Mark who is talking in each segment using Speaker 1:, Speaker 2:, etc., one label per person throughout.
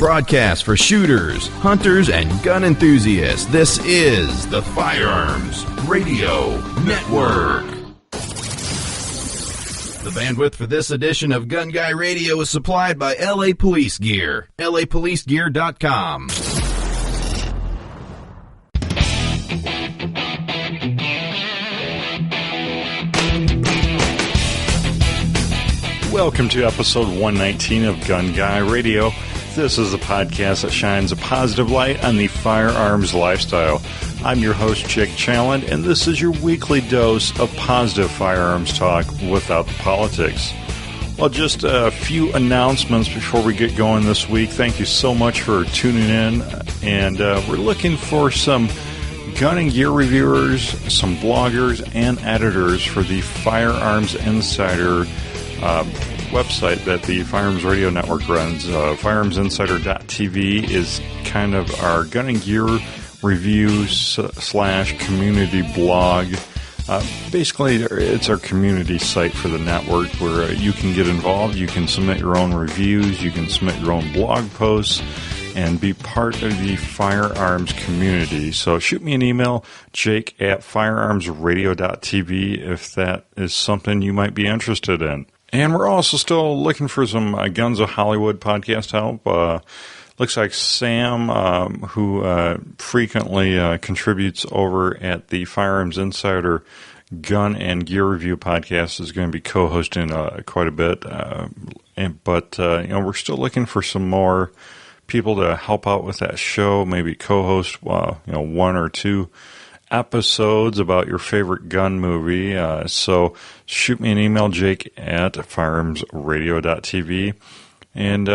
Speaker 1: broadcast for shooters, hunters, and gun enthusiasts. This is the Firearms Radio Network. The bandwidth for this edition of Gun Guy Radio is supplied by LA Police Gear, lapolicegear.com.
Speaker 2: Welcome to episode 119 of Gun Guy Radio. This is a podcast that shines a positive light on the firearms lifestyle. I'm your host, Jake Challand, and this is your weekly dose of positive firearms talk without the politics. Well, just a few announcements before we get going this week. Thank you so much for tuning in, and we're looking for some gun and gear reviewers, some bloggers, and editors for the Firearms Insider website that the Firearms Radio Network runs. Firearmsinsider.tv is kind of our gun and gear review slash community blog. Basically, it's our community site for the network where you can get involved, you can submit your own reviews, you can submit your own blog posts, and be part of the firearms community. So shoot me an email, jake@firearmsradio.tv, if that is something you might be interested in. And we're also still looking for some Guns of Hollywood podcast help. Looks like Sam, who frequently contributes over at the Firearms Insider Gun and Gear Review podcast, is going to be co-hosting quite a bit. But we're still looking for some more people to help out with that show, maybe co-host one or two episodes about your favorite gun movie. So shoot me an email, jake@firearmsradio.tv. And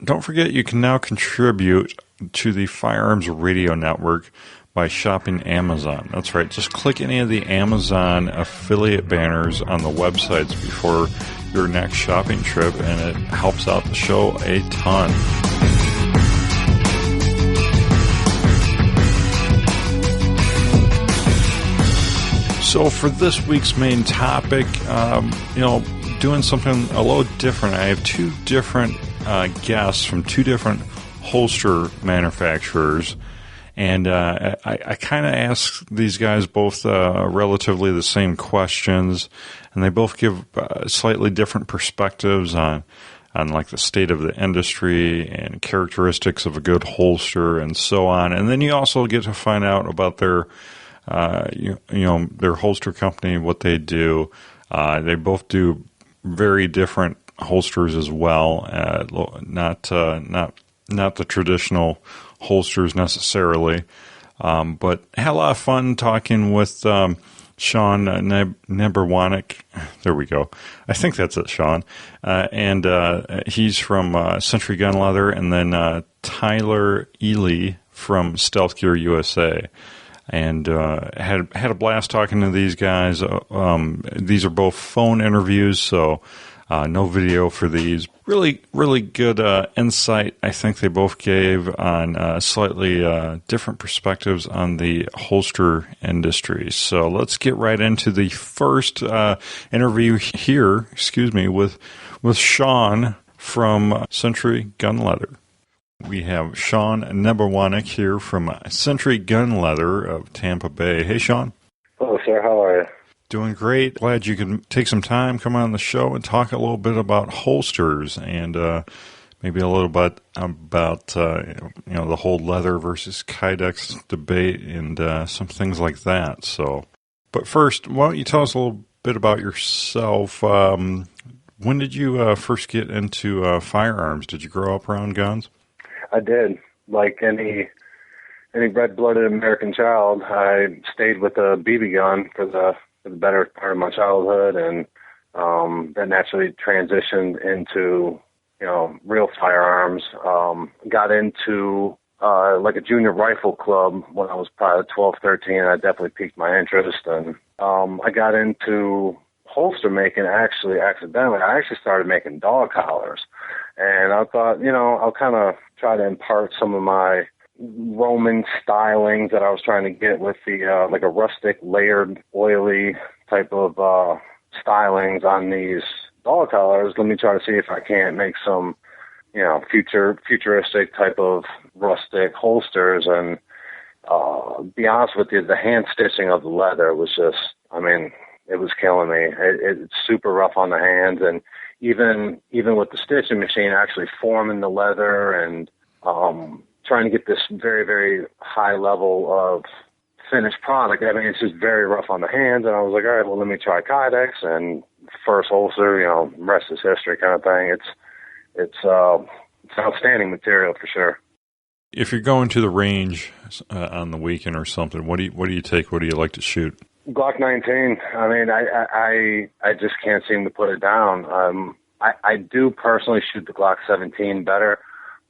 Speaker 2: don't forget, you can now contribute to the Firearms Radio Network by shopping Amazon. That's right. Just click any of the Amazon affiliate banners on the websites before your next shopping trip, and it helps out the show a ton. So for this week's main topic, doing something a little different. I have two different guests from two different holster manufacturers, and I kind of asked these guys both relatively the same questions, and they both give slightly different perspectives on like the state of the industry and characteristics of a good holster and so on. And then you also get to find out about their their holster company, what they do. They both do very different holsters as well. Not the traditional holsters necessarily. But had a lot of fun talking with Sean Neberwanek. There we go. I think that's it, Sean. And he's from Sentry Gunleather, and then Tyler Ely from Stealthgear USA. And had a blast talking to these guys. These are both phone interviews, so no video for these. Really, really good insight, I think they both gave on slightly different perspectives on the holster industry. So let's get right into the first interview here, with Sean from Sentry Gunleather. We have Sean Neberwanek here from Sentry Gunleather of Tampa Bay. Hey, Sean.
Speaker 3: Hello, sir. How are you?
Speaker 2: Doing great. Glad you could take some time, come on the show, and talk a little bit about holsters and maybe a little bit about the whole leather versus Kydex debate and some things like that. So, but first, why don't you tell us a little bit about yourself? When did you first get into firearms? Did you grow up around guns?
Speaker 3: I did. Like any red-blooded American child, I stayed with a BB gun for the better part of my childhood, and then naturally transitioned into real firearms. Got into like a junior rifle club when I was probably 12, 13. I definitely piqued my interest, and I got into holster making actually accidentally. I actually started making dog collars. And I thought, I'll kind of try to impart some of my Roman stylings that I was trying to get with the like a rustic, layered, oily type of stylings on these dog collars. Let me try to see if I can't make some, futuristic type of rustic holsters. And be honest with you, the hand stitching of the leather was just, it was killing me. It's super rough on the hands, and even with the stitching machine, actually forming the leather and trying to get this very, very high level of finished product. It's just very rough on the hands, and I was like, all right, well, let me try Kydex, and first holster, rest is history kind of thing. It's outstanding material for sure.
Speaker 2: If you're going to the range on the weekend or something, what do you take? What do you like to shoot?
Speaker 3: Glock 19. I just can't seem to put it down. I do personally shoot the Glock 17 better,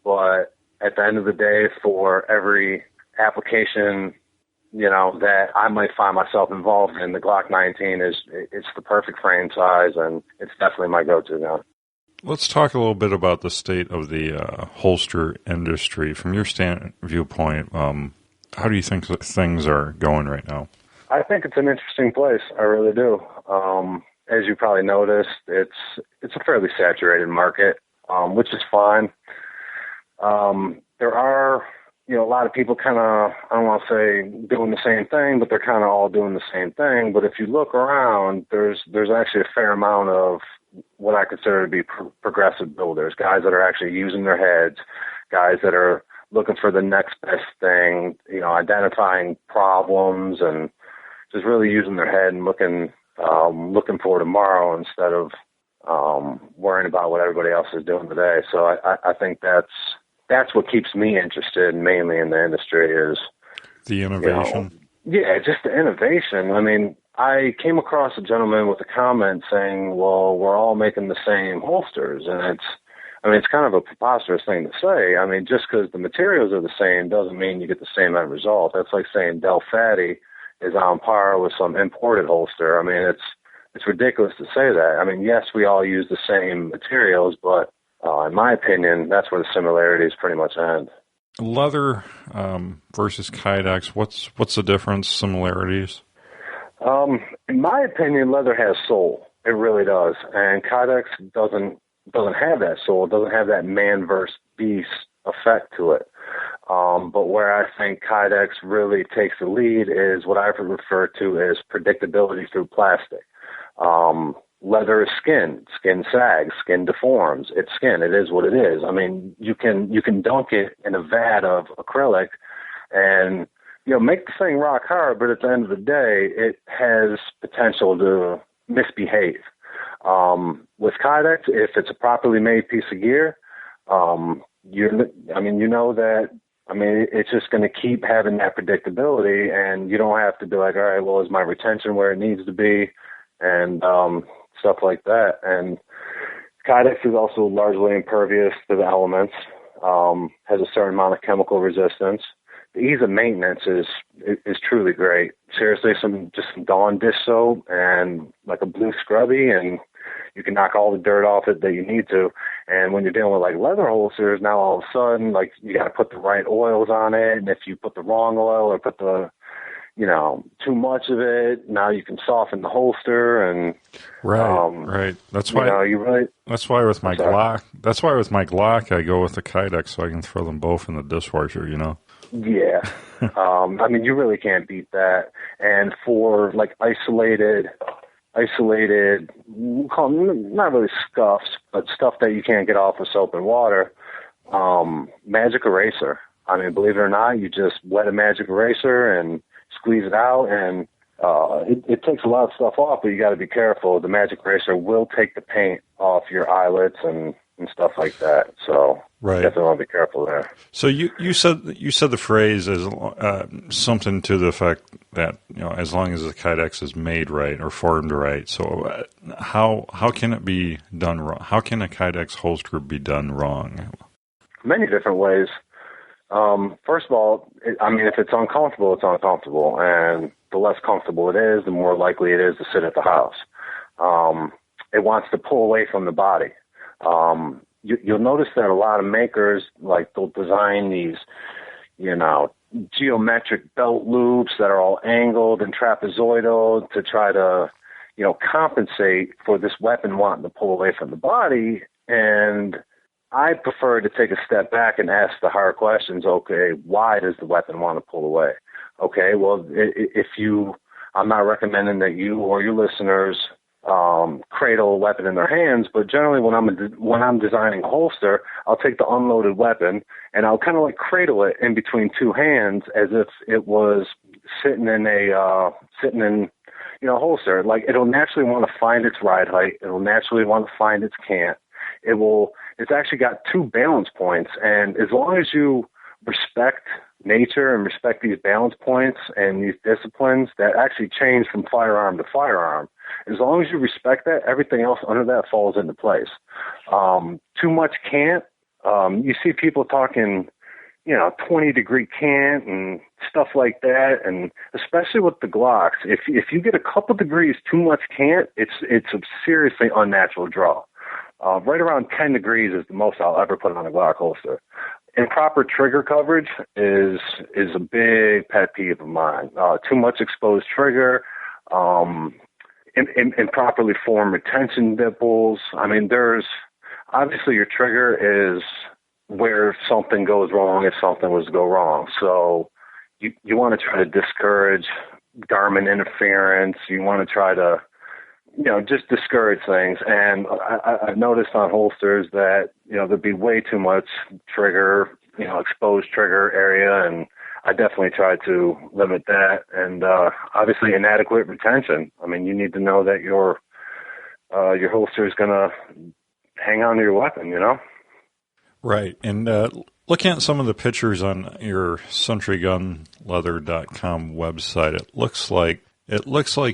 Speaker 3: but at the end of the day, for every application that I might find myself involved in, the Glock 19 it's the perfect frame size, and it's definitely my go-to now.
Speaker 2: Let's talk a little bit about the state of the holster industry. From your viewpoint, how do you think things are going right now?
Speaker 3: I think it's an interesting place. I really do. As you probably noticed, it's a fairly saturated market, which is fine. There are a lot of people kind of, I don't want to say doing the same thing, but they're kind of all doing the same thing. But if you look around, there's actually a fair amount of what I consider to be progressive builders, guys that are actually using their heads, guys that are looking for the next best thing, identifying problems and just really using their head and looking for tomorrow instead of worrying about what everybody else is doing today. So I think that's what keeps me interested mainly in the industry is
Speaker 2: the innovation.
Speaker 3: Just the innovation. I came across a gentleman with a comment saying, well, we're all making the same holsters. And it's kind of a preposterous thing to say. Just because the materials are the same doesn't mean you get the same end result. That's like saying Del Fatti is on par with some imported holster. It's ridiculous to say that. Yes, we all use the same materials, but in my opinion, that's where the similarities pretty much end.
Speaker 2: Leather versus Kydex, what's the difference, similarities?
Speaker 3: In my opinion, leather has soul. It really does. And Kydex doesn't have that soul. It doesn't have that man versus beast effect to it. But where I think Kydex really takes the lead is what I refer to as predictability through plastic. Leather is skin. Skin sags. Skin deforms. It's skin. It is what it is. You can dunk it in a vat of acrylic and make the thing rock hard, but at the end of the day, it has potential to misbehave. With Kydex, if it's a properly made piece of gear, it's just going to keep having that predictability, and you don't have to be like, all right, well, is my retention where it needs to be, and stuff like that. And Kydex is also largely impervious to the elements, has a certain amount of chemical resistance. The ease of maintenance is truly great. Seriously, some Dawn dish soap and like a blue scrubby, and you can knock all the dirt off it that you need to. And when you're dealing with like leather holsters, now all of a sudden, like you got to put the right oils on it, and if you put the wrong oil or put the too much of it, now you can soften the holster and
Speaker 2: right. That's why That's why with my Glock I go with the Kydex so I can throw them both in the dishwasher.
Speaker 3: Yeah. You really can't beat that. And for like isolated, we'll call them not really scuffs, but stuff that you can't get off with soap and water, magic eraser. Believe it or not, you just wet a magic eraser and squeeze it out, and it takes a lot of stuff off, but you got to be careful. The magic eraser will take the paint off your eyelets and stuff like that. So definitely want to be careful there. So
Speaker 2: you said the phrase is something to the effect that as long as the Kydex is made right or formed right. So how can it be done wrong? How can a Kydex holster be done wrong?
Speaker 3: Many different ways. First of all, if it's uncomfortable, it's uncomfortable, and the less comfortable it is, the more likely it is to sit at the house. It wants to pull away from the body. You'll notice that a lot of makers, like, they'll design these, geometric belt loops that are all angled and trapezoidal to try to, compensate for this weapon wanting to pull away from the body. And I prefer to take a step back and ask the hard questions. Okay, why does the weapon want to pull away? Okay, well, I'm not recommending that you or your listeners cradle a weapon in their hands, but generally when I'm designing a holster, I'll take the unloaded weapon and I'll kind of like cradle it in between two hands as if it was sitting in a holster. Like, it'll naturally want to find its ride height. It'll naturally want to find its cant. It's actually got two balance points, and as long as you respect nature and respect these balance points and these disciplines that actually change from firearm to firearm, as long as you respect that, everything else under that falls into place. Too much cant. You see people talking, 20-degree cant and stuff like that, and especially with the Glocks, if you get a couple degrees too much cant, it's a seriously unnatural draw. Right around 10 degrees is the most I'll ever put on a Glock holster. Improper trigger coverage is a big pet peeve of mine. Too much exposed trigger, improperly formed retention nipples. I mean, obviously your trigger is where something goes wrong if something was to go wrong. So you want to try to discourage Garmin interference. You want to try to, just discourage things. And I've noticed on holsters that, there'd be way too much trigger, exposed trigger area. And I definitely try to limit that. And obviously inadequate retention. I mean, you need to know that your holster is going to hang on to your weapon,
Speaker 2: Right. And looking at some of the pictures on your SentryGunleather.com website, it looks like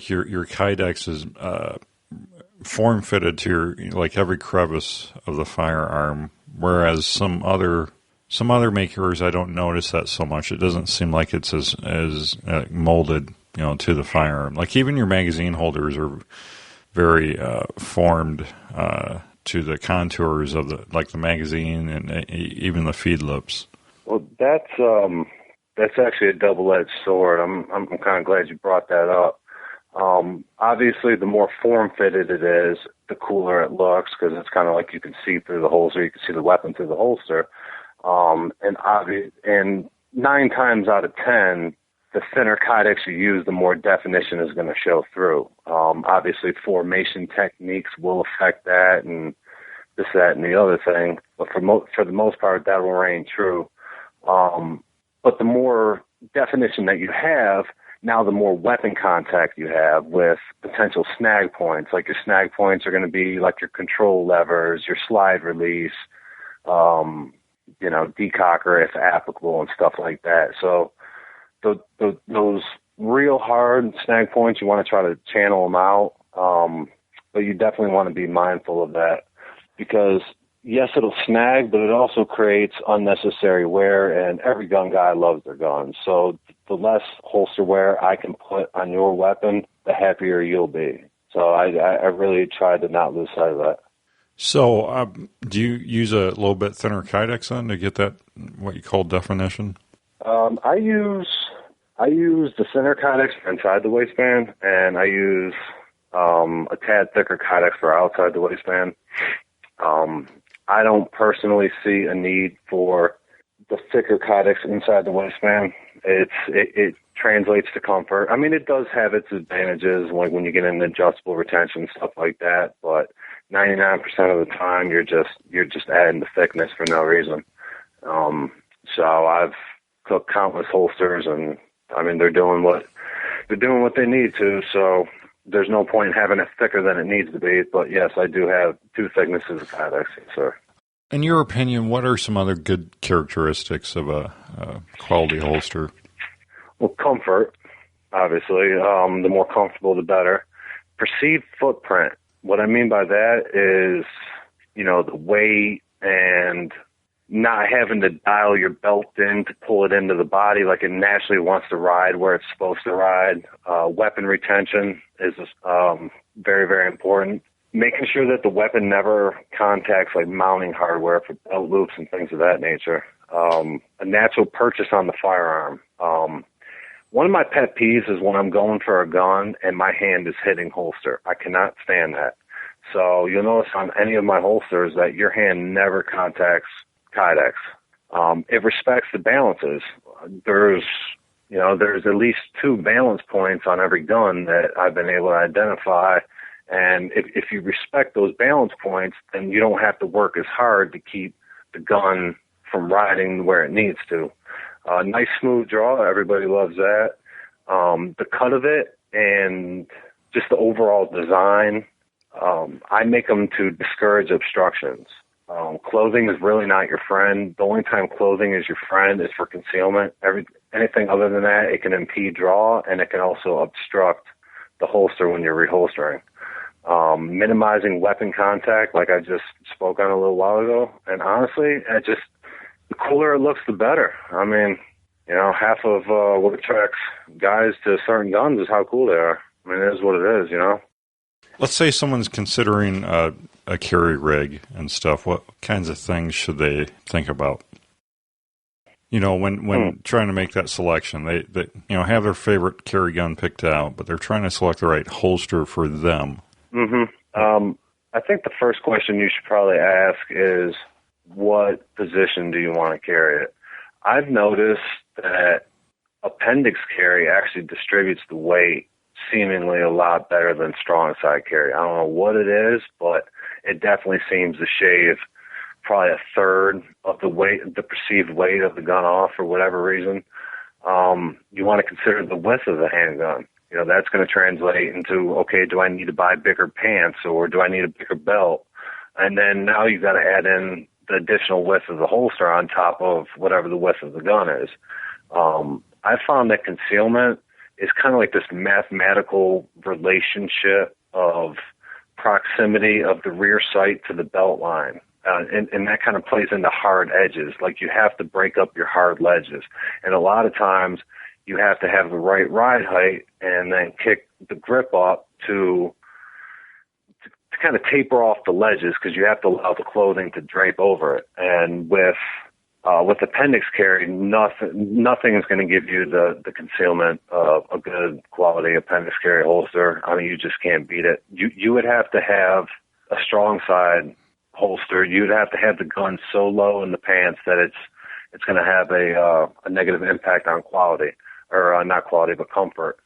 Speaker 2: your Kydex is form fitted to your every crevice of the firearm, whereas some other makers, I don't notice that so much. It doesn't seem like it's as molded, to the firearm. Like even your magazine holders are very formed to the contours of the magazine and even the feed lips.
Speaker 3: Well, that's actually a double-edged sword. I'm kind of glad you brought that up. Obviously, the more form-fitted it is, the cooler it looks, because it's kind of like you can see through the holster, you can see the weapon through the holster. And 9 times out of 10, the thinner Kydex you use, the more definition is going to show through. Obviously, formation techniques will affect that, and this, that, and the other thing. But for the most part, that will reign true. But the more definition that you have, now the more weapon contact you have with potential snag points. Like your snag points are going to be like your control levers, your slide release, decocker if applicable, and stuff like that. So those real hard snag points, you want to try to channel them out, but you definitely want to be mindful of that, because yes, it'll snag, but it also creates unnecessary wear, and every gun guy loves their guns. So the less holster wear I can put on your weapon, the happier you'll be. So I really try to not lose sight of that.
Speaker 2: So do you use a little bit thinner Kydex then to get that, what you call definition?
Speaker 3: I use the thinner Kydex for inside the waistband, and I use a tad thicker Kydex for outside the waistband. I don't personally see a need for the thicker Kydex inside the waistband. It translates to comfort. I mean, it does have its advantages, like when you get into adjustable retention, stuff like that, but 99% of the time you're just adding the thickness for no reason. So I've cooked countless holsters, and I mean, they're doing what they need to, so there's no point in having it thicker than it needs to be. But yes, I do have 2 thicknesses of Kydex, sir.
Speaker 2: In your opinion, what are some other good characteristics of a quality holster?
Speaker 3: Well, comfort, obviously. The more comfortable, the better. Perceived footprint. What I mean by that is, the weight and not having to dial your belt in to pull it into the body like it naturally wants to ride where it's supposed to ride. Weapon retention is very, very important. Making sure that the weapon never contacts like mounting hardware for belt loops and things of that nature. A natural purchase on the firearm. One of my pet peeves is when I'm going for a gun and my hand is hitting holster. I cannot stand that. So you'll notice on any of my holsters that your hand never contacts Kydex. It respects the balances. There's at least 2 balance points on every gun that I've been able to identify. And if you respect those balance points, then you don't have to work as hard to keep the gun from riding where it needs to. Nice smooth draw. Everybody loves that. The cut of it and just the overall design, I make them to discourage obstructions. Clothing is really not your friend. The only time clothing is your friend is for concealment. Anything other than that, it can impede draw, and it can also obstruct the holster when you're reholstering. Minimizing weapon contact, like I just spoke on a little while ago. And honestly, the cooler it looks, the better. I mean, half of what attracts guys to certain guns is how cool they are. I mean, it is what it is,
Speaker 2: Let's say someone's considering a carry rig and stuff. What kinds of things should they think about? When trying to make that selection, they have their favorite carry gun picked out, but they're trying to select the right holster for them.
Speaker 3: Mm-hmm. I think the first question you should probably ask is, what position do you want to carry it? I've noticed that appendix carry actually distributes the weight seemingly a lot better than strong side carry. I don't know what it is, but it definitely seems to shave probably a third of the perceived weight of the gun off for whatever reason. You want to consider the width of the handgun. That's going to translate into, okay, do I need to buy bigger pants or do I need a bigger belt? And then now you've got to add in the additional width of the holster on top of whatever the width of the gun is. I found that concealment is kind of like this mathematical relationship of proximity of the rear sight to the belt line. And that kind of plays into hard edges. Like you have to break up your hard ledges. And a lot of times you have to have the right ride height and then kick the grip up to kind of taper off the ledges because you have to allow the clothing to drape over it. And with appendix carry, nothing is going to give you the concealment of a good quality appendix carry holster. I mean, you just can't beat it. You would have to have a strong side holster. You'd have to have the gun so low in the pants that it's going to have a negative impact on quality, or not quality, but comfort.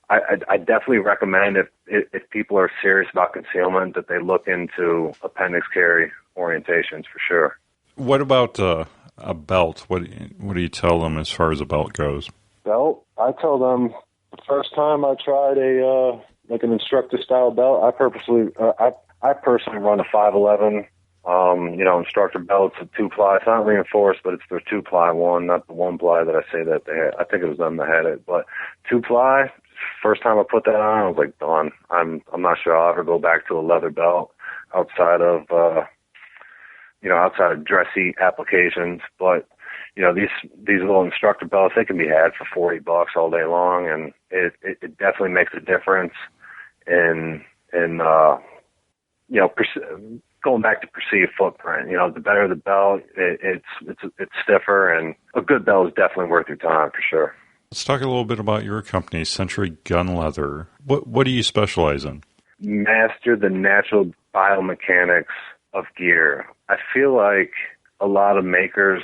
Speaker 3: I definitely recommend if people are serious about concealment that they look into appendix carry orientations for sure.
Speaker 2: What about a belt? What do you tell them as far as a belt goes?
Speaker 3: Belt? I tell them the first time I tried an instructor style belt, I personally run a 511. Instructor belts, a 2-ply. It's not reinforced, but it's their 2-ply one, not the 1-ply that I say that they had. I think it was them that had it, but 2-ply. First time I put that on, I was like, "Done." I'm not sure I'll ever go back to a leather belt outside of dressy applications. But these little instructor belts, they can be had for $40 all day long, and it definitely makes a difference in going back to perceived footprint. The better the belt, it's stiffer, and a good belt is definitely worth your time for sure.
Speaker 2: Let's talk a little bit about your company, Sentry Gunleather. What do you specialize in?
Speaker 3: Master the natural biomechanics of gear. I feel like a lot of makers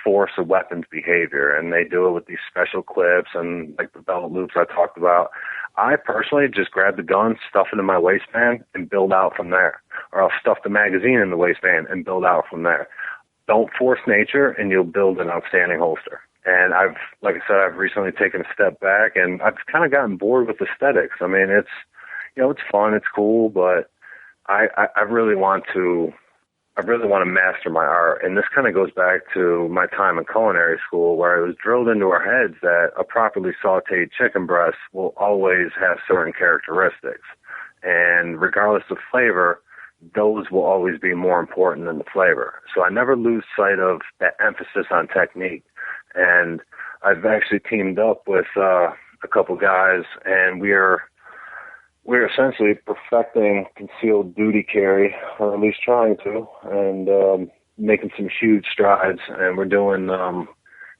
Speaker 3: force a weapon's behavior, and they do it with these special clips and like the belt loops I talked about. I personally just grab the gun, stuff it in my waistband, and build out from there. Or I'll stuff the magazine in the waistband and build out from there. Don't force nature, and you'll build an outstanding holster. And I've recently taken a step back, and I've kind of gotten bored with aesthetics. I mean, it's fun, it's cool, but I really want to master my art. And this kind of goes back to my time in culinary school, where it was drilled into our heads that a properly sauteed chicken breast will always have certain characteristics. And regardless of flavor, those will always be more important than the flavor. So I never lose sight of that emphasis on technique. And I've actually teamed up with a couple guys, and we're essentially perfecting concealed duty carry, or at least trying to, and making some huge strides. And we're doing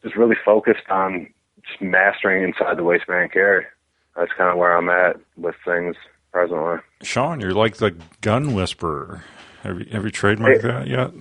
Speaker 3: just really focused on just mastering inside the waistband carry. That's kind of where I'm at with things. presently.
Speaker 2: Sean, you're like the gun whisperer. Have you trademarked that yet?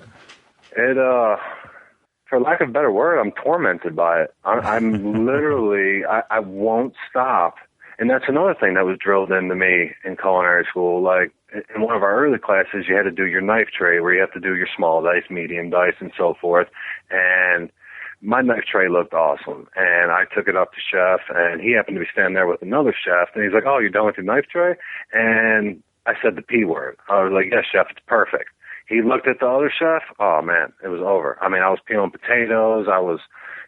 Speaker 3: For lack of a better word, I'm tormented by it. I'm literally, I won't stop. And that's another thing that was drilled into me in culinary school. Like, in one of our early classes, you had to do your knife tray, where you have to do your small dice, medium dice, and so forth. And my knife tray looked awesome. And I took it up to chef, and he happened to be standing there with another chef. And he's like, "Oh, you're done with your knife tray?" And I said the P word. I was like, "Yes, chef, it's perfect." He looked at the other chef. Oh, man, it was over. I mean, I was peeling potatoes. I was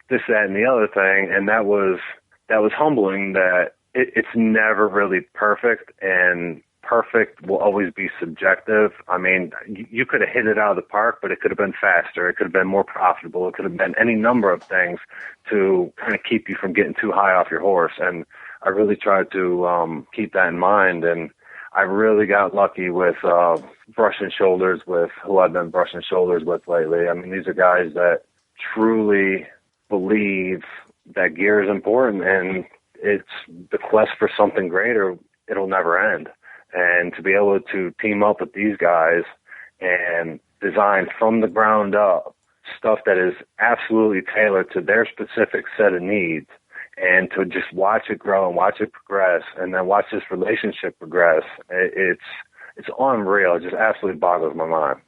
Speaker 3: this, that, and the other thing. And that was humbling that it's never really perfect, and perfect will always be subjective. I mean, you could have hit it out of the park, but it could have been faster. It could have been more profitable. It could have been any number of things to kind of keep you from getting too high off your horse. And I really tried to keep that in mind. And I really got lucky with brushing shoulders with who I've been brushing shoulders with lately. I mean, these are guys that truly believe that gear is important, and it's the quest for something greater. It'll never end. And to be able to team up with these guys and design from the ground up stuff that is absolutely tailored to their specific set of needs, and to just watch it grow and watch it progress, and then watch this relationship progress, it's unreal. It just absolutely boggles my mind.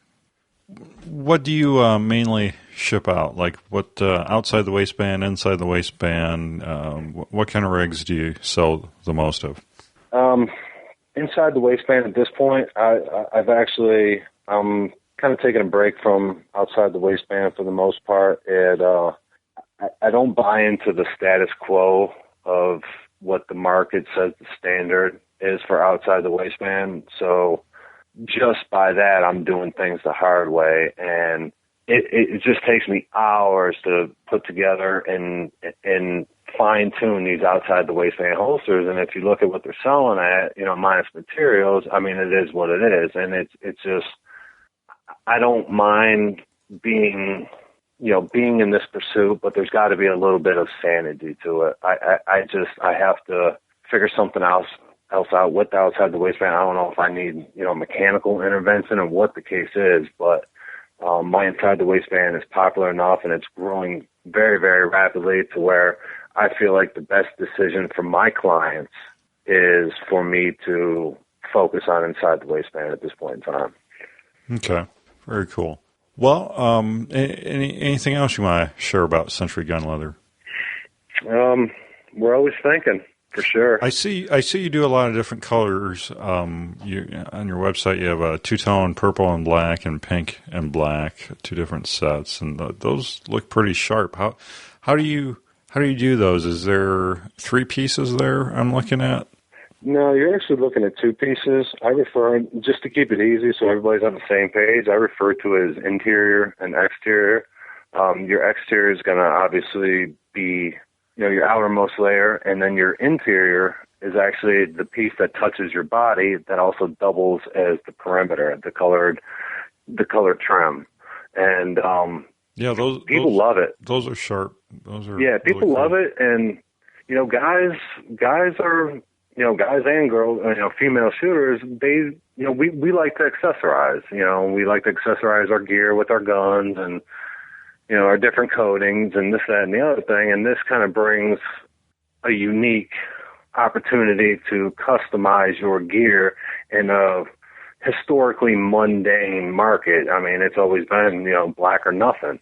Speaker 2: What do you mainly ship out? Like, what outside the waistband, inside the waistband? What kind of rigs do you sell the most of?
Speaker 3: Inside the waistband at this point, I've actually kind of taken a break from outside the waistband for the most part. I don't buy into the status quo of what the market says the standard is for outside the waistband. So just by that, I'm doing things the hard way, and it just takes me hours to put together and fine tune these outside the waistband holsters. And if you look at what they're selling at, minus materials, I mean, it is what it is. And it's just, I don't mind being in this pursuit, but there's got to be a little bit of sanity to it. I have to figure something else out with the outside the waistband. I don't know if I need, mechanical intervention or what the case is, but my inside the waistband is popular enough, and it's growing very, very rapidly to where I feel like the best decision for my clients is for me to focus on inside the waistband at this point in time.
Speaker 2: Okay, very cool. Well, anything else you want to share about Sentry Gunleather?
Speaker 3: We're always thinking, for sure.
Speaker 2: I see you do a lot of different colors. On your website, you have a two-tone purple and black and pink and black, two different sets, and those look pretty sharp. How do you do those? Is there 3 pieces there I'm looking at?
Speaker 3: No, you're actually looking at 2 pieces. I refer, just to keep it easy so everybody's on the same page, I refer to it as interior and exterior. Your exterior is going to obviously be, your outermost layer, and then your interior is actually the piece that touches your body that also doubles as the perimeter, the colored trim. And people love it.
Speaker 2: Those are sharp. Those are
Speaker 3: people
Speaker 2: really
Speaker 3: love
Speaker 2: cool.
Speaker 3: it, and guys are. Guys and girls, female shooters, we like to accessorize. We like to accessorize our gear with our guns and, our different coatings and this, that, and the other thing. And this kind of brings a unique opportunity to customize your gear in a historically mundane market. I mean, it's always been, black or nothing.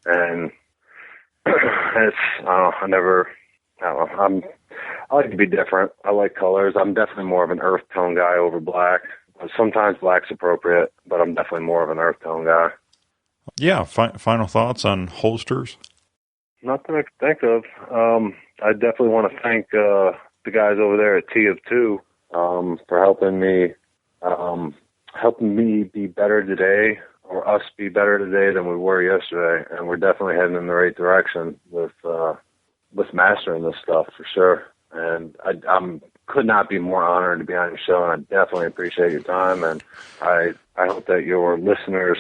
Speaker 3: And I like to be different. I like colors. I'm definitely more of an earth tone guy over black. Sometimes black's appropriate, but I'm definitely more of an earth tone guy.
Speaker 2: Yeah. Final thoughts on holsters?
Speaker 3: Nothing I can think of. I definitely want to thank the guys over there at T of Two for helping me be better today, or us be better today than we were yesterday. And we're definitely heading in the right direction with mastering this stuff for sure. And I could not be more honored to be on your show, and I definitely appreciate your time. And I hope that your listeners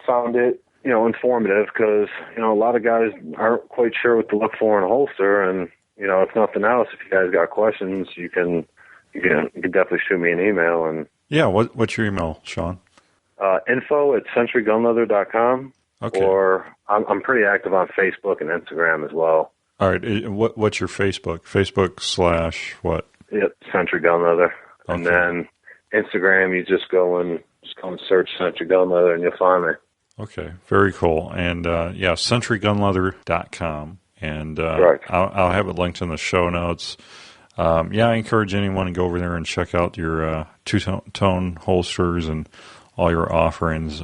Speaker 3: found it, informative, because, a lot of guys aren't quite sure what to look for in a holster. And, if nothing else, if you guys got questions, you can you can definitely shoot me an email. And
Speaker 2: yeah, what's your email, Sean?
Speaker 3: info@sentrygunleather.com.
Speaker 2: Okay.
Speaker 3: Or I'm pretty active on Facebook and Instagram as well.
Speaker 2: All right. What's your Facebook? Facebook / what?
Speaker 3: Yep, Sentry Gunleather.
Speaker 2: Okay.
Speaker 3: And then Instagram, you just go and search Sentry Gunleather and you'll find me.
Speaker 2: Okay, very cool. And sentrygunleather.com. And
Speaker 3: Right.
Speaker 2: I'll have it linked in the show notes. I encourage anyone to go over there and check out your two-tone holsters and all your offerings.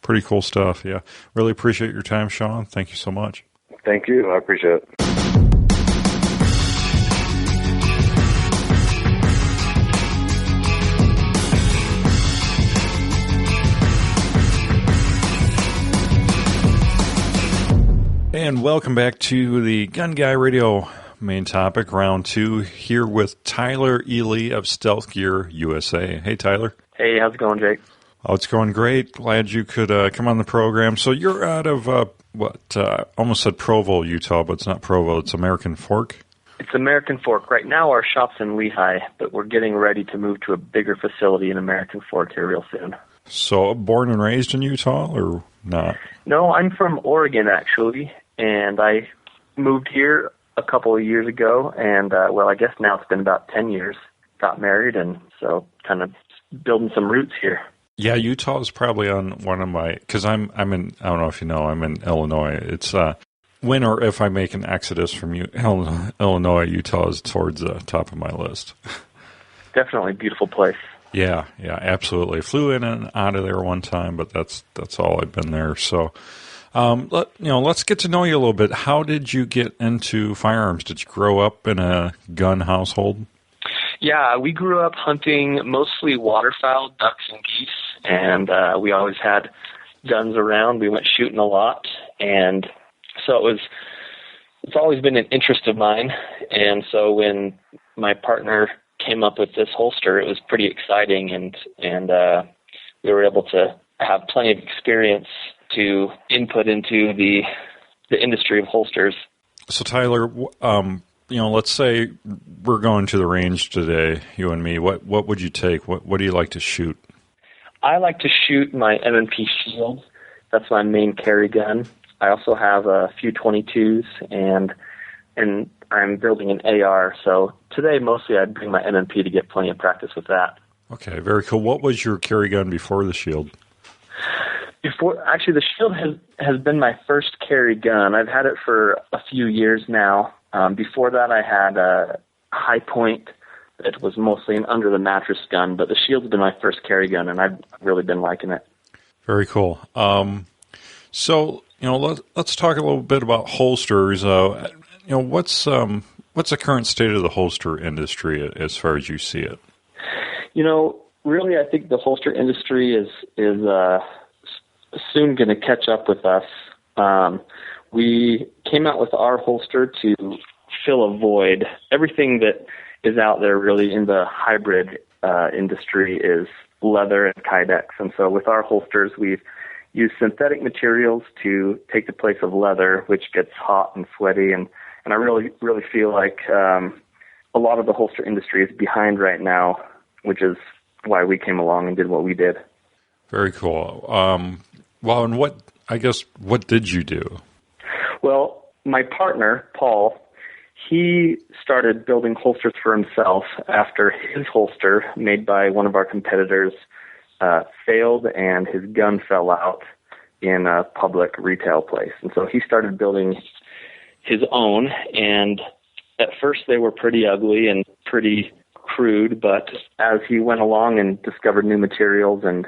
Speaker 2: Pretty cool stuff. Yeah, really appreciate your time, Sean. Thank you so much.
Speaker 3: Thank you. I appreciate it.
Speaker 2: And welcome back to the Gun Guy Radio main topic, round 2, here with Tyler Ely of Stealthgear USA. Hey, Tyler.
Speaker 4: Hey, how's it going, Jake?
Speaker 2: Oh, it's going great. Glad you could come on the program. So you're out of, almost said Provo, Utah, but it's not Provo. It's American Fork?
Speaker 4: It's American Fork. Right now our shop's in Lehigh, but we're getting ready to move to a bigger facility in American Fork here real soon.
Speaker 2: So born and raised in Utah or not?
Speaker 4: No, I'm from Oregon, actually, and I moved here a couple of years ago, and, I guess now it's been about 10 years. Got married, and so kind of building some roots here.
Speaker 2: Yeah, Utah is probably on one of my, because I'm in, I don't know if you know, I'm in Illinois. It's when or if I make an exodus from Illinois, Utah is towards the top of my list.
Speaker 4: Definitely a beautiful place.
Speaker 2: Yeah, absolutely. Flew in and out of there one time, but that's all I've been there. So, let's get to know you a little bit. How did you get into firearms? Did you grow up in a gun household?
Speaker 4: Yeah, we grew up hunting mostly waterfowl, ducks, and geese, and we always had guns around. We went shooting a lot, and so it's always been an interest of mine. And so when my partner came up with this holster, it was pretty exciting, and we were able to have plenty of experience to input into the industry of holsters.
Speaker 2: So Tyler, let's say we're going to the range today, you and me. What would you take? What do you like to shoot?
Speaker 4: I like to shoot my M&P Shield. That's my main carry gun. I also have a few 22s, and I'm building an AR. So today, mostly I'd bring my M&P to get plenty of practice with that.
Speaker 2: Okay, very cool. What was your carry gun before the Shield?
Speaker 4: The Shield has been my first carry gun. I've had it for a few years now. Before that, I had a High Point that was mostly an under-the-mattress gun, but the Shield's been my first carry gun, and I've really been liking it.
Speaker 2: Very cool. Let's talk a little bit about holsters. What's the current state of the holster industry as far as you see it?
Speaker 4: Really, I think the holster industry is soon going to catch up with us. We came out with our holster to fill a void. Everything that is out there really in the hybrid industry is leather and kydex. And so with our holsters, we've used synthetic materials to take the place of leather, which gets hot and sweaty. And I really, really feel like a lot of the holster industry is behind right now, which is why we came along and did what we did.
Speaker 2: Very cool. And what did you do?
Speaker 4: Well, my partner, Paul, he started building holsters for himself after his holster, made by one of our competitors, failed and his gun fell out in a public retail place. And so he started building his own, and at first they were pretty ugly and pretty crude, but as he went along and discovered new materials and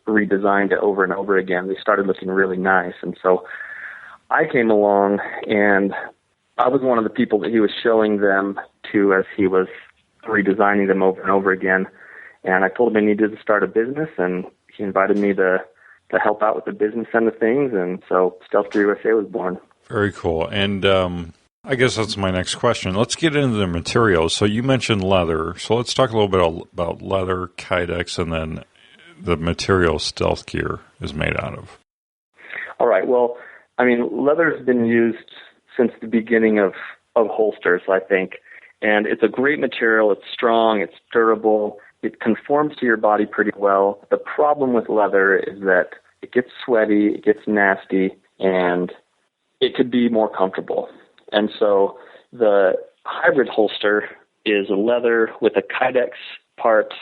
Speaker 4: redesigned it over and over again, they started looking really nice. And so I came along, and I was one of the people that he was showing them to as he was redesigning them over and over again. And I told him I needed to start a business, and he invited me to help out with the business end of things, and so Stealthgear USA was born. Very
Speaker 2: cool. And I guess that's my next question. Let's get into the materials. So you mentioned leather. So let's talk a little bit about leather, kydex, and then the material Stealthgear is made out of.
Speaker 4: All right. Well, leather has been used since the beginning of holsters, I think. And it's a great material. It's strong. It's durable. It conforms to your body pretty well. The problem with leather is that it gets sweaty, it gets nasty, and it could be more comfortable. And so the hybrid holster is a leather with a kydex part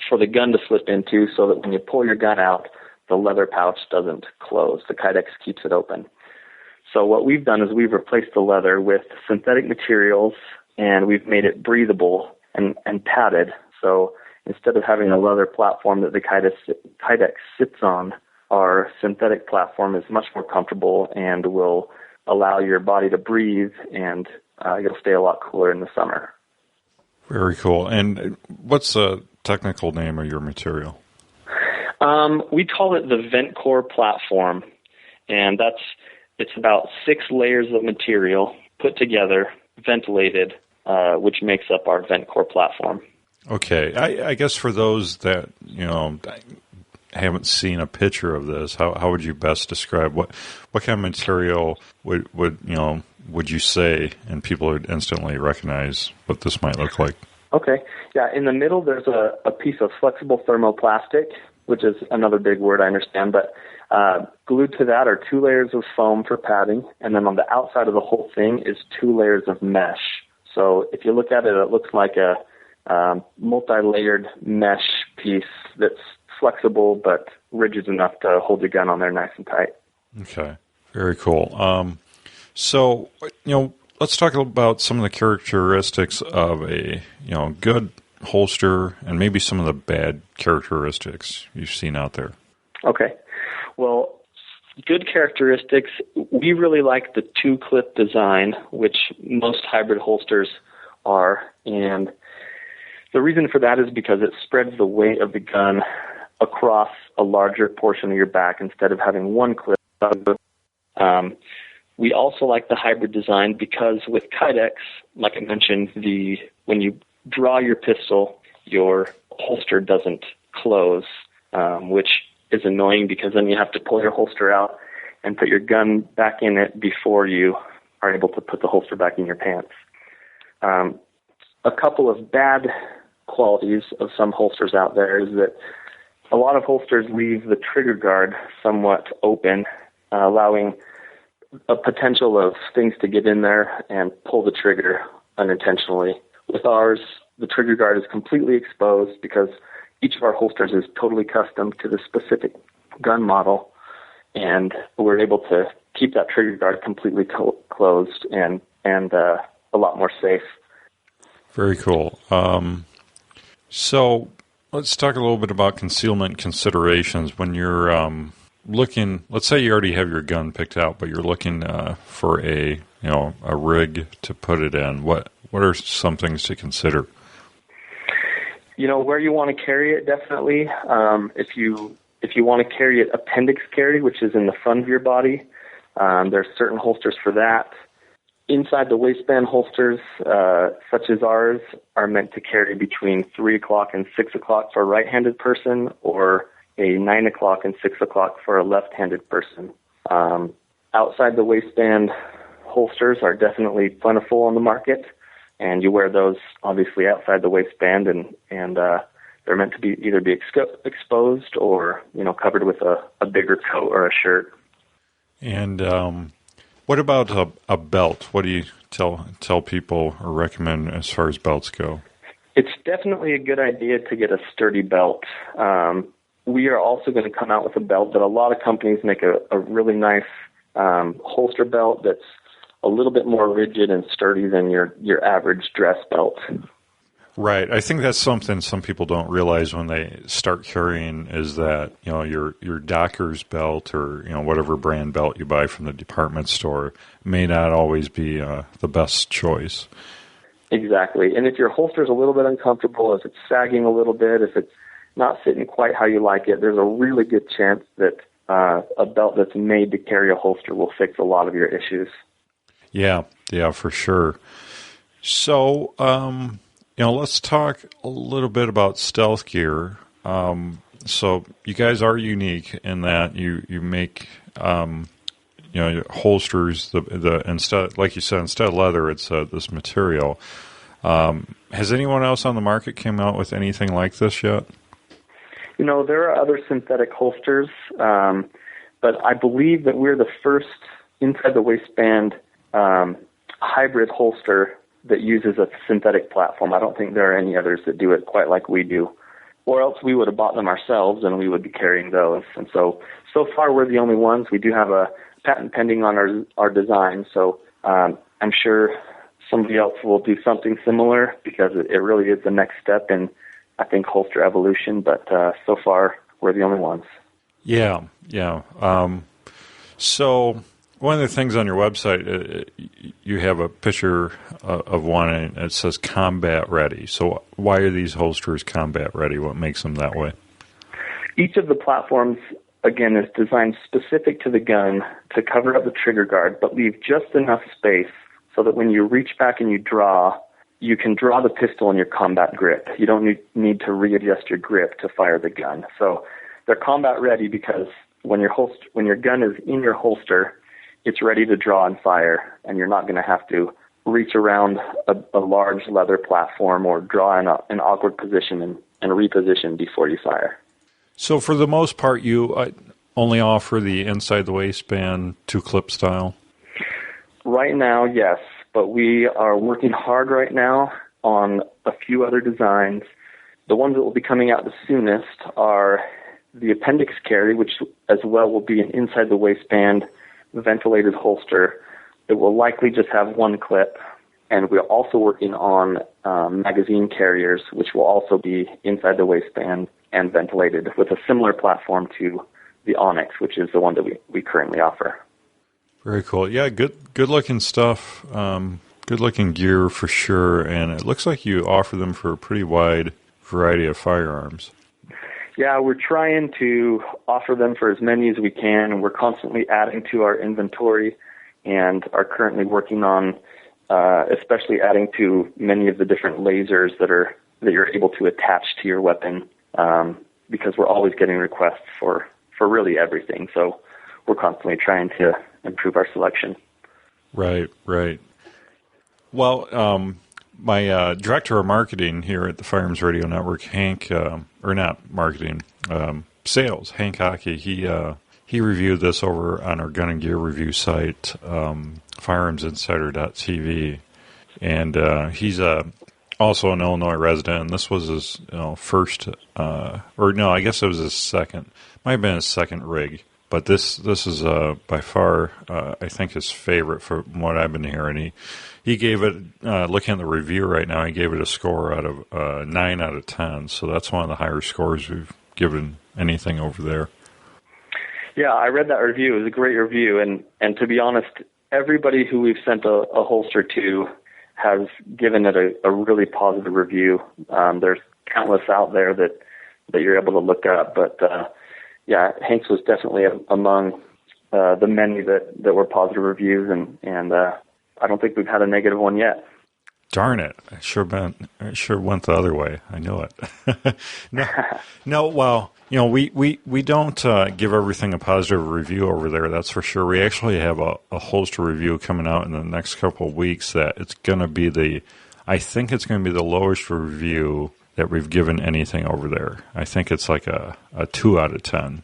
Speaker 4: for the gun to slip into so that when you pull your gun out, the leather pouch doesn't close. The kydex keeps it open. So what we've done is we've replaced the leather with synthetic materials, and we've made it breathable and padded. So instead of having a leather platform that the kydex sits on, our synthetic platform is much more comfortable and will allow your body to breathe, and you'll stay a lot cooler in the summer.
Speaker 2: Very cool. And what's the technical name of your material?
Speaker 4: We call it the vent core platform, and it's about 6 layers of material put together, ventilated, which makes up our vent core platform. Okay.
Speaker 2: I guess for those that, haven't seen a picture of this, how would you best describe what kind of material would you say, and people would instantly recognize what this might look like?
Speaker 4: Okay. Yeah, in the middle there's a piece of flexible thermoplastic, which is another big word, I understand, but glued to that are 2 layers of foam for padding, and then on the outside of the whole thing is 2 layers of mesh. So if you look at it, it looks like a multi-layered mesh piece that's flexible but rigid enough to hold your gun on there nice and tight.
Speaker 2: Okay, very cool. So, let's talk about some of the characteristics of a good holster and maybe some of the bad characteristics you've seen out there.
Speaker 4: Okay. Well, good characteristics, we really like the 2-clip design, which most hybrid holsters are. And the reason for that is because it spreads the weight of the gun across a larger portion of your back instead of having 1 clip. We also like the hybrid design because with kydex, like I mentioned, when you draw your pistol, your holster doesn't close, which is annoying because then you have to pull your holster out and put your gun back in it before you are able to put the holster back in your pants. A couple of bad qualities of some holsters out there is that a lot of holsters leave the trigger guard somewhat open, allowing a potential of things to get in there and pull the trigger unintentionally. With ours, the trigger guard is completely exposed because each of our holsters is totally custom to the specific gun model, and we're able to keep that trigger guard completely closed and a lot more safe.
Speaker 2: Very cool. So let's talk a little bit about concealment considerations. When you're looking, let's say you already have your gun picked out, but you're looking for a rig to put it in. What are some things to consider?
Speaker 4: Where you want to carry it, definitely. If you want to carry it appendix carry, which is in the front of your body, there's certain holsters for that. Inside the waistband holsters, such as ours, are meant to carry between 3 o'clock and 6 o'clock for a right-handed person, or a 9 o'clock and 6 o'clock for a left-handed person. Outside the waistband holsters are definitely plentiful on the market, and you wear those obviously outside the waistband, and they're meant to be either be exposed or covered with a bigger coat or a shirt.
Speaker 2: And what about a belt? What do you tell people or recommend as far as belts go?
Speaker 4: It's definitely a good idea to get a sturdy belt. We are also going to come out with a belt that a lot of companies make a really nice holster belt that's a little bit more rigid and sturdy than your average dress belt.
Speaker 2: Right. I think that's something some people don't realize when they start carrying is that, your Docker's belt or, whatever brand belt you buy from the department store may not always be the best choice.
Speaker 4: Exactly. And if your holster's a little bit uncomfortable, if it's sagging a little bit, if it's not sitting quite how you like it, there's a really good chance that a belt that's made to carry a holster will fix a lot of your issues. Yeah,
Speaker 2: for sure. So, let's talk a little bit about Stealthgear. So you guys are unique in that you make holsters. Instead, like you said, instead of leather, it's this material. Has anyone else on the market came out with anything like this yet?
Speaker 4: There are other synthetic holsters, but I believe that we're the first inside the waistband hybrid holster that uses a synthetic platform. I don't think there are any others that do it quite like we do, or else we would have bought them ourselves and we would be carrying those. And so far we're the only ones. We do have a patent pending on our design, so I'm sure somebody else will do something similar because it really is the next step in, I think, holster evolution. But so far we're the only ones. Yeah.
Speaker 2: So one of the things on your website, you have a picture of one, and it says combat ready. So why are these holsters combat ready? What makes them that way?
Speaker 4: Each of the platforms, again, is designed specific to the gun to cover up the trigger guard, but leave just enough space so that when you reach back and you draw, you can draw the pistol in your combat grip. You don't need to readjust your grip to fire the gun. So they're combat ready because when your gun is in your holster, it's ready to draw and fire, and you're not going to have to reach around a large leather platform or draw in an awkward position and reposition before you fire.
Speaker 2: So for the most part, you only offer the inside the waistband 2-clip style?
Speaker 4: Right now, yes, but we are working hard right now on a few other designs. The ones that will be coming out the soonest are the appendix carry, which as well will be an inside the waistband ventilated holster. It will likely just have 1 clip, and we're also working on magazine carriers, which will also be inside the waistband and ventilated with a similar platform to the Onyx, which is the one that we currently offer.
Speaker 2: Very cool. Yeah, good looking stuff. Good looking gear for sure, and it looks like you offer them for a pretty wide variety of firearms.
Speaker 4: Yeah, we're trying to offer them for as many as we can, and we're constantly adding to our inventory and are currently working on especially adding to many of the different lasers that you're able to attach to your weapon, because we're always getting requests for really everything. So we're constantly trying to improve our selection.
Speaker 2: Right. Well, my director of marketing here at the Firearms Radio Network, Hank, or not marketing, sales, Hank Hockey, he reviewed this over on our gun and gear review site, firearmsinsider.tv, and he's also an Illinois resident, and this was his first, or no, I guess it was his second, might have been his second rig. But this is by far, I think, his favorite from what I've been hearing. He gave it, looking at the review right now, he gave it a score out of 9 out of 10. So that's one of the higher scores we've given anything over there.
Speaker 4: Yeah, I read that review. It was a great review. And to be honest, everybody who we've sent a holster to has given it a really positive review. There's countless out there that you're able to look up, but yeah, Hank's was definitely among the many that were positive reviews, and I don't think we've had a negative one yet.
Speaker 2: Darn it! It sure went the other way. I know it. No. Well, we don't give everything a positive review over there. That's for sure. We actually have a holster review coming out in the next couple of weeks. That it's going to be I think it's going to be the lowest review that we've given anything over there. I think it's like a 2 out of 10.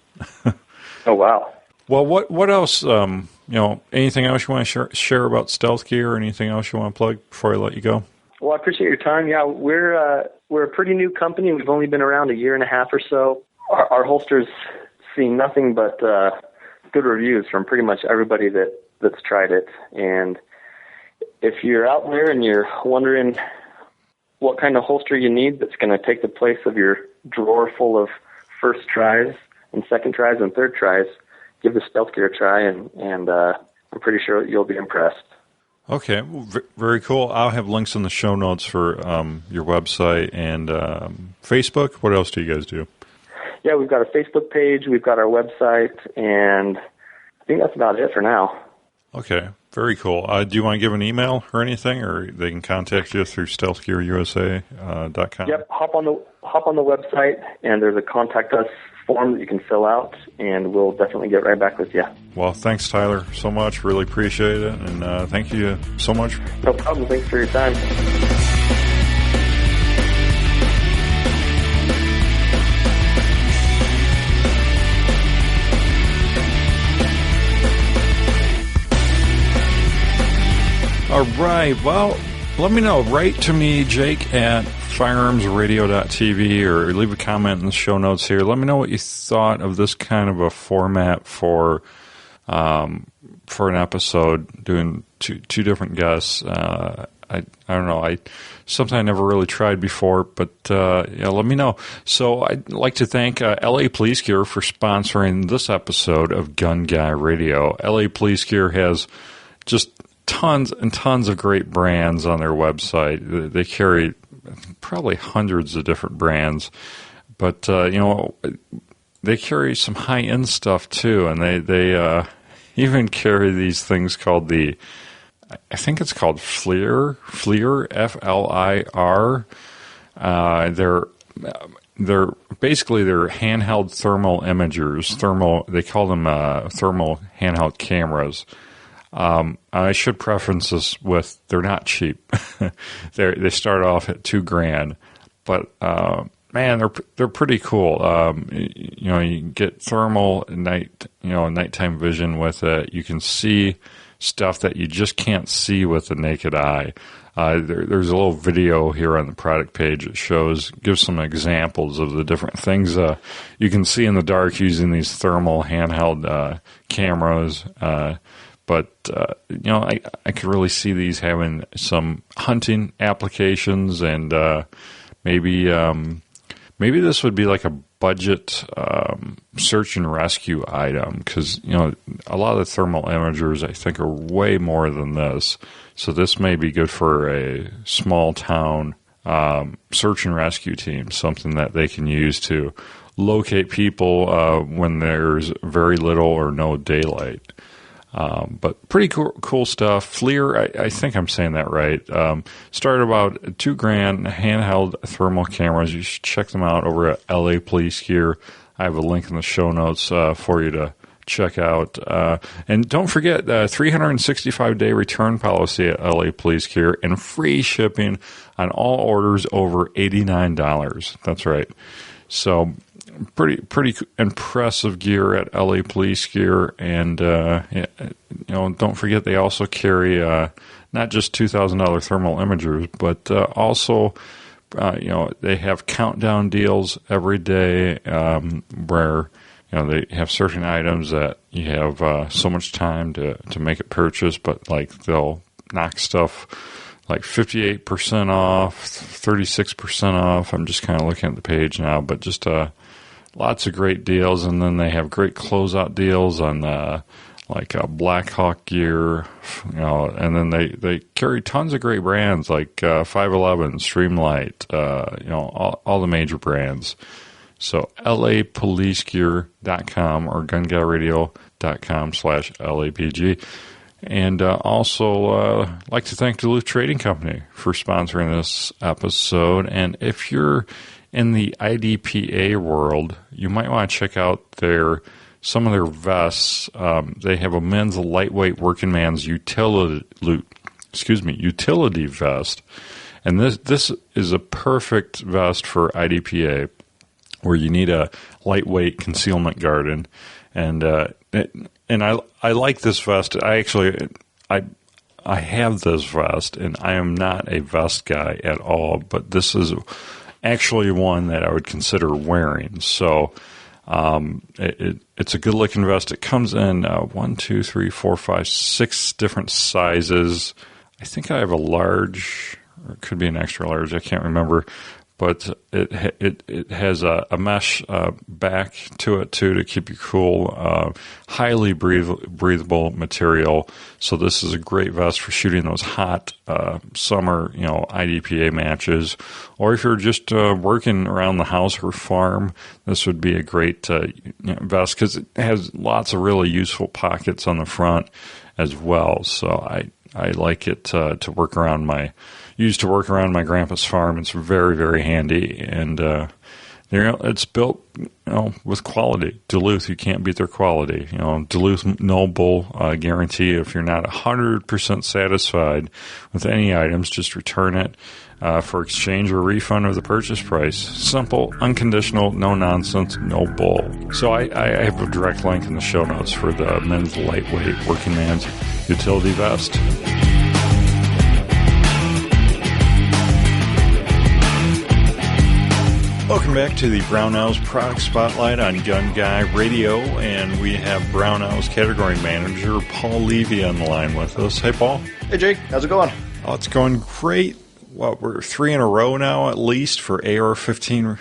Speaker 4: Oh, wow.
Speaker 2: Well, what else, anything else you want to share about Stealthgear or anything else you want to plug before I let you go?
Speaker 4: Well, I appreciate your time. Yeah, we're a pretty new company. We've only been around a year and a half or so. Our holsters see nothing but good reviews from pretty much everybody that's tried it. And if you're out there and you're wondering what kind of holster you need that's going to take the place of your drawer full of first tries and second tries and third tries, give the Stealthgear a try, and I'm pretty sure you'll be impressed.
Speaker 2: Okay, well, very cool. I'll have links in the show notes for your website and Facebook. What else do you guys do?
Speaker 4: Yeah, we've got a Facebook page, we've got our website, and I think that's about it for now. Okay,
Speaker 2: very cool. Do you want to give an email or anything, or they can contact you through stealthgearusa.com?
Speaker 4: Yep, hop on the website, and there's a contact us form that you can fill out, and we'll definitely get right back with you.
Speaker 2: Well, thanks, Tyler, so much. Really appreciate it, and thank you so much.
Speaker 4: No problem. Thanks for your time.
Speaker 2: All right. Well, let me know. Write to me, Jake, at firearmsradio.tv, or leave a comment in the show notes here. Let me know what you thought of this kind of a format for an episode, doing two different guests. I don't know. Something I never really tried before, but let me know. So I'd like to thank LA Police Gear for sponsoring this episode of Gun Guy Radio. LA Police Gear has just tons and tons of great brands on their website. They carry probably hundreds of different brands, but they carry some high-end stuff too, and they even carry these things called I think it's called FLIR, F-L-I-R. They're basically handheld thermal imagers. They call them thermal handheld cameras. I should preference this with they're not cheap. They start off at $2,000, but man, they're pretty cool. You can get thermal nighttime vision with it. You can see stuff that you just can't see with the naked eye. There's a little video here on the product page that gives some examples of the different things you can see in the dark using these thermal handheld cameras. But I could really see these having some hunting applications, and maybe this would be like a budget search and rescue item, because a lot of the thermal imagers I think are way more than this. So this may be good for a small town search and rescue team, something that they can use to locate people when there's very little or no daylight. But pretty cool stuff. FLIR, I think I'm saying that right. Started about $2,000 handheld thermal cameras. You should check them out over at LA Police Gear. I have a link in the show notes for you to check out. And don't forget 365-day return policy at LA Police Gear and free shipping on all orders over $89. That's right. So pretty impressive gear at LA Police Gear, and don't forget they also carry not just $2,000 thermal imagers, but also they have countdown deals every day where they have certain items that you have so much time to make a purchase, but like they'll knock stuff like 58% off, 36% off. I'm just kind of looking at the page now, but just lots of great deals. And then they have great closeout deals on Black Hawk gear, and then they carry tons of great brands like 511, Streamlight, all the major brands. So lapolicegear.com or gunguyradio.com/LAPG. And also like to thank Duluth Trading Company for sponsoring this episode. And if you're in the IDPA world, you might want to check out some of their vests. They have a men's lightweight working man's utility vest. And this is a perfect vest for IDPA, where you need a lightweight concealment garden. And I like this vest. I have this vest, and I am not a vest guy at all, but this is actually one that I would consider wearing. So it's a good looking vest. It comes in 6 different sizes. I think I have a large, or it could be an extra large, I can't remember. But it has a mesh back to it too to keep you cool. Highly breathable material. So this is a great vest for shooting those hot summer IDPA matches, or if you're just working around the house or farm, this would be a great vest, because it has lots of really useful pockets on the front as well. So I like it to work around my grandpa's farm. It's very, very handy, and it's built with quality. Duluth, you can't beat their quality. Duluth Noble guarantee. If you're not 100% satisfied with any items, just return it for exchange or refund of the purchase price. Simple, unconditional, no nonsense, no bull. So I have a direct link in the show notes for the men's lightweight working man's utility vest. Welcome back to the Brown Owls Product Spotlight on Gun Guy Radio, and we have Brown Owls Category Manager Paul Levy on the line with us. Hey, Paul.
Speaker 5: Hey, Jake. How's it going?
Speaker 2: Oh, it's going great. We're 3 in a row now, at least, for AR-15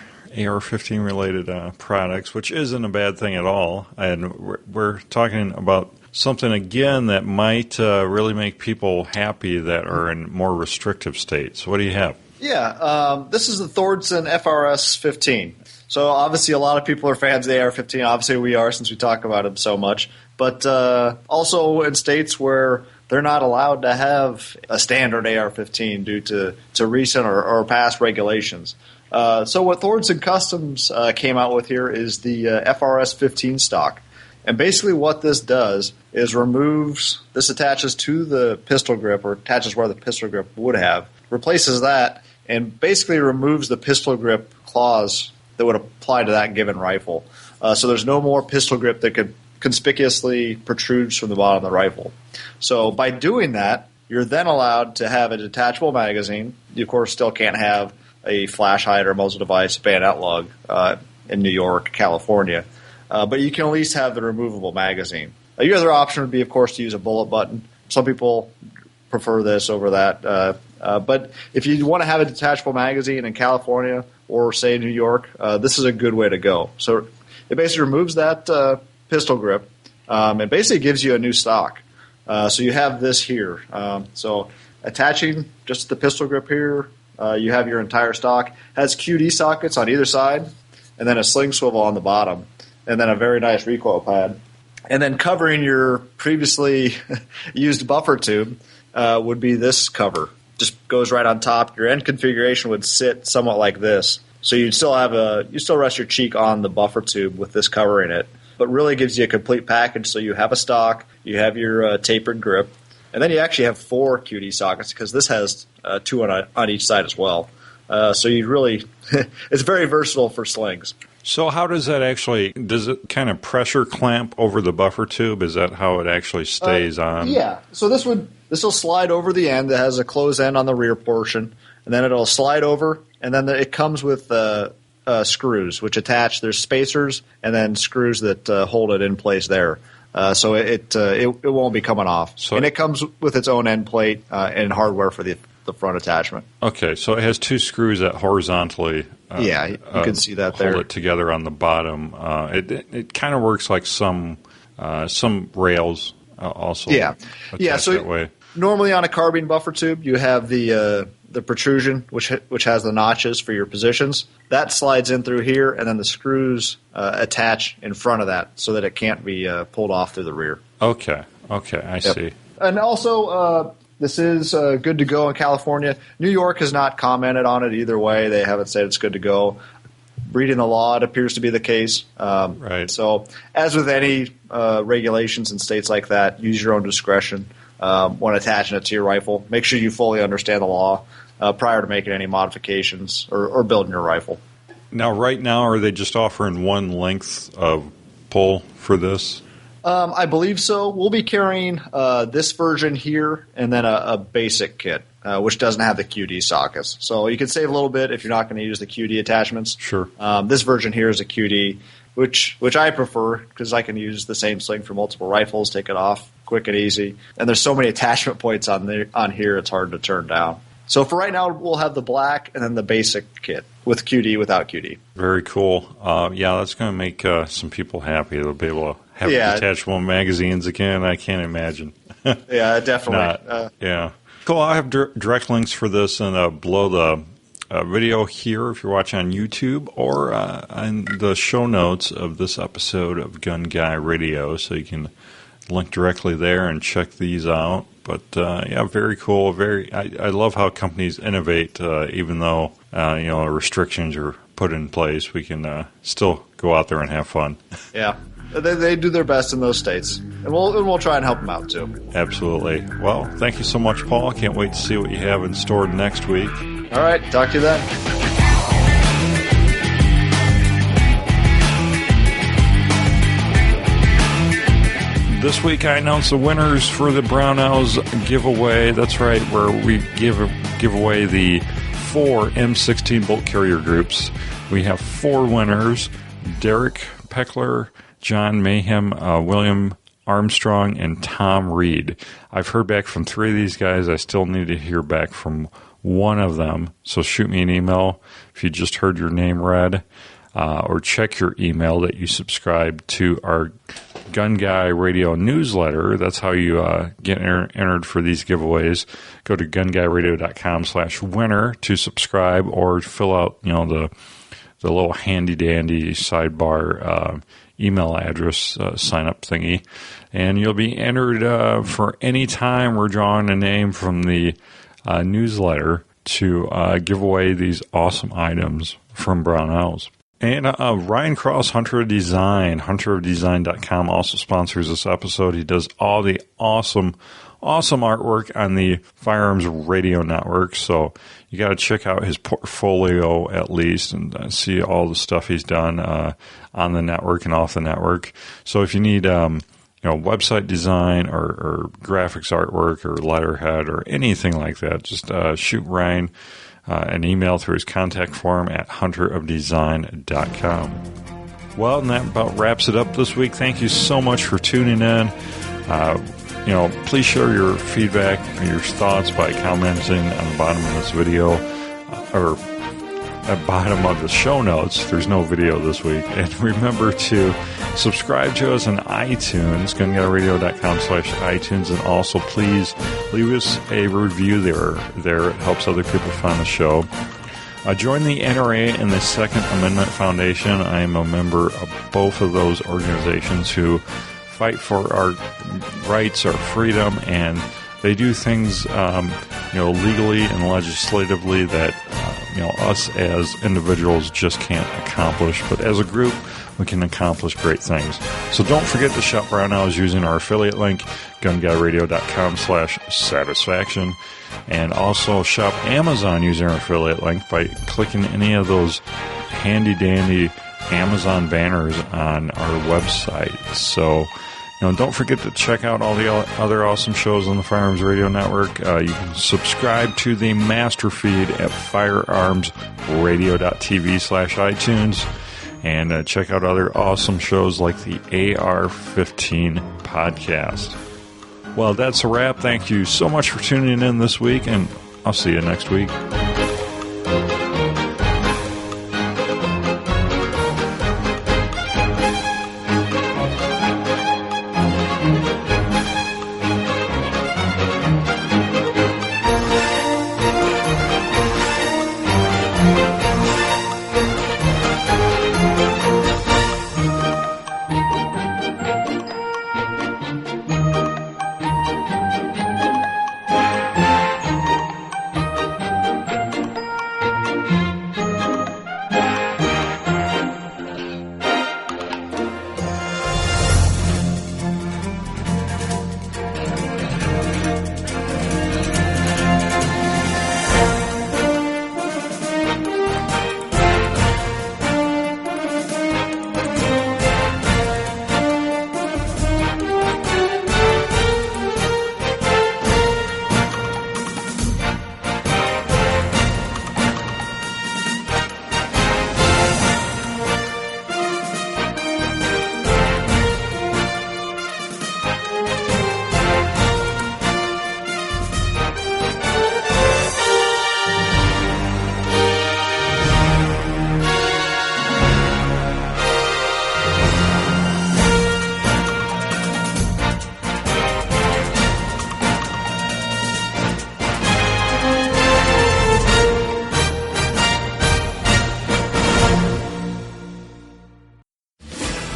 Speaker 2: related products, which isn't a bad thing at all. And we're talking about something, again, that might really make people happy that are in more restrictive states. What do you have?
Speaker 5: Yeah, this is the Thordson FRS 15. So obviously a lot of people are fans of the AR-15. Obviously we are, since we talk about them so much. But also in states where they're not allowed to have a standard AR-15 due to recent or past regulations. So what Thordson Customs came out with here is the FRS 15 stock. And basically what this does is this attaches to the pistol grip, or attaches where the pistol grip would have, replaces that, and basically removes the pistol grip claws that would apply to that given rifle. So there's no more pistol grip that could conspicuously protrudes from the bottom of the rifle. So by doing that, you're then allowed to have a detachable magazine. You, of course, still can't have a flash hider, muzzle device, bayonet lug in New York, California. But you can at least have the removable magazine. Your other option would be, of course, to use a bullet button. Some people prefer this over that. But if you want to have a detachable magazine in California or, say, New York, this is a good way to go. So it basically removes that pistol grip and basically gives you a new stock. So you have this here. So attaching just the pistol grip here, you have your entire stock. Has QD sockets on either side, and then a sling swivel on the bottom, and then a very nice recoil pad. And then covering your previously used buffer tube would be this cover. Just goes right on top. Your end configuration would sit somewhat like this. So you'd still rest your cheek on the buffer tube with this covering it, but really gives you a complete package. So you have a stock, you have your tapered grip, and then you actually have 4 QD sockets because this has 2 on each side as well. So you really, it's very versatile for slings.
Speaker 2: So how does that actually, does it kind of pressure clamp over the buffer tube? Is that how it actually stays on?
Speaker 5: Yeah. So this will slide over the end. It has a closed end on the rear portion, and then it'll slide over, and then it comes with screws, which attach. There's spacers and then screws that hold it in place there. So it won't be coming off. And it comes with its own end plate and hardware for the front attachment.
Speaker 2: Okay, so it has 2 screws that horizontally
Speaker 5: you can see that there.
Speaker 2: Hold it together on the bottom. It kind of works like some rails also.
Speaker 5: Yeah. So
Speaker 2: that way.
Speaker 5: Normally on a carbine buffer tube, you have the protrusion, which has the notches for your positions. That slides in through here, and then the screws attach in front of that so that it can't be pulled off through the rear.
Speaker 2: Okay, I see.
Speaker 5: And also, this is good to go in California. New York has not commented on it either way. They haven't said it's good to go. Reading the law, it appears to be the case.
Speaker 2: Right.
Speaker 5: So, as with any regulations in states like that, use your own discretion when attaching it to your rifle. Make sure you fully understand the law prior to making any modifications or building your rifle.
Speaker 2: Now, right now, are they just offering one length of pull for this?
Speaker 5: I believe so. We'll be carrying this version here and then a basic kit, which doesn't have the QD sockets. So you can save a little bit if you're not going to use the QD attachments.
Speaker 2: Sure.
Speaker 5: This version here is a QD, which I prefer because I can use the same sling for multiple rifles, take it off quick and easy. And there's so many attachment points on here, it's hard to turn down. So for right now, we'll have the black and then the basic kit with QD, without QD.
Speaker 2: Very cool. That's going to make some people happy. They'll be able to have detachable magazines again. I can't imagine.
Speaker 5: Yeah, definitely.
Speaker 2: Cool. I have direct links for this and below the video here if you're watching on YouTube, or in the show notes of this episode of Gun Guy Radio, so you can link directly there and check these out. But very cool. I love how companies innovate, even though restrictions are put in place. We can still go out there and have fun. Yeah,
Speaker 5: they do their best in those states, and we'll try and help them out too.
Speaker 2: Absolutely. Well, thank you so much, Paul. Can't wait to see what you have in store next week.
Speaker 5: All right, talk to you then.
Speaker 2: This week I announced the winners for the Brown Owls giveaway. That's right, where we give away the 4 M16 bolt carrier groups. We have 4 winners: Derek Peckler, John Mayhem, William Armstrong, and Tom Reed. I've heard back from 3 of these guys. I still need to hear back from one of them. So shoot me an email if you just heard your name read, or check your email that you subscribe to our Gun Guy Radio newsletter. That's how you get entered for these giveaways. Go to gunguyradio.com/winner to subscribe, or fill out the little handy dandy sidebar email address sign up thingy, and you'll be entered for any time we're drawing a name from the newsletter to give away these awesome items from Brownells. And Ryan Cross, Hunter of Design, hunterofdesign.com, also sponsors this episode. He does all the awesome artwork on the Firearms Radio Network. So you got to check out his portfolio at least and see all the stuff he's done on the network and off the network. So if you need website design or graphics artwork or letterhead or anything like that, just shoot Ryan an email through his contact form at hunterofdesign.com. Well, and that about wraps it up this week. Thank you so much for tuning in. Please share your feedback and your thoughts by commenting on the bottom of this video, or at the bottom of the show notes. There's no video this week. And remember to subscribe to us on iTunes, gunguyradio.com/iTunes, and also please leave us a review there. It helps other people find the show. Join the NRA and the Second Amendment Foundation. I am a member of both of those organizations who fight for our rights, our freedom, and they do things legally and legislatively that us as individuals just can't accomplish, but as a group we can accomplish great things. So don't forget to shop Brownells using our affiliate link, gunguyradio.com/satisfaction, and also shop Amazon using our affiliate link by clicking any of those handy dandy Amazon banners on our website. So don't forget to check out all the other awesome shows on the Firearms Radio Network. You can subscribe to the master feed at firearmsradio.tv/iTunes, and check out other awesome shows like the AR-15 podcast. Well, that's a wrap. Thank you so much for tuning in this week, and I'll see you next week.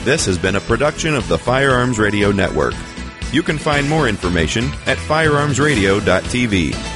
Speaker 1: This has been a production of the Firearms Radio Network. You can find more information at firearmsradio.tv.